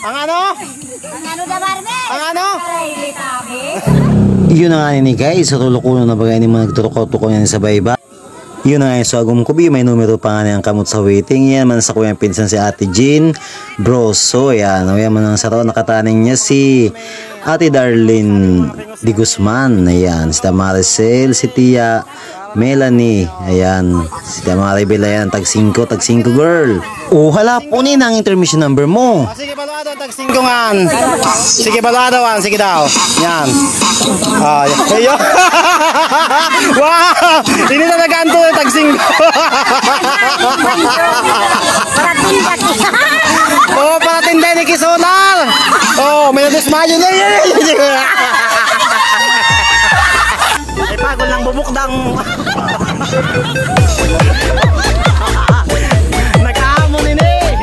Ang ano? Ang ano da Barbe? Ang ano? Yun na nga ni guys, sa tulukuno na bagay ni mga nagtutukaw-tukaw yan sa bayba. Yun na nga so agum kubi, may numero pa nga niyang kamot sa waiting. Yan man sa kuyang pinsan si Ate Jean Broso. Yan, yan man ang saraw nakataning niya si Ate Darlene Di Guzman. Ayan, si Maricel, si Tia Melanie, ayan, si Maribel, ayan, tag 5 girl. Oh, hala, punin ang intermission number mo. Sige, baluado, tag 5 ngan. Sige, baluado, sige daw. Yan. Ayun. Wow! Hindi na naganto yung tag 5. Oh, para tinday ni Kisonar. Oh, may nadismayo na yun. Ay, pagod ng bubukdang. Nag-aamon din eh.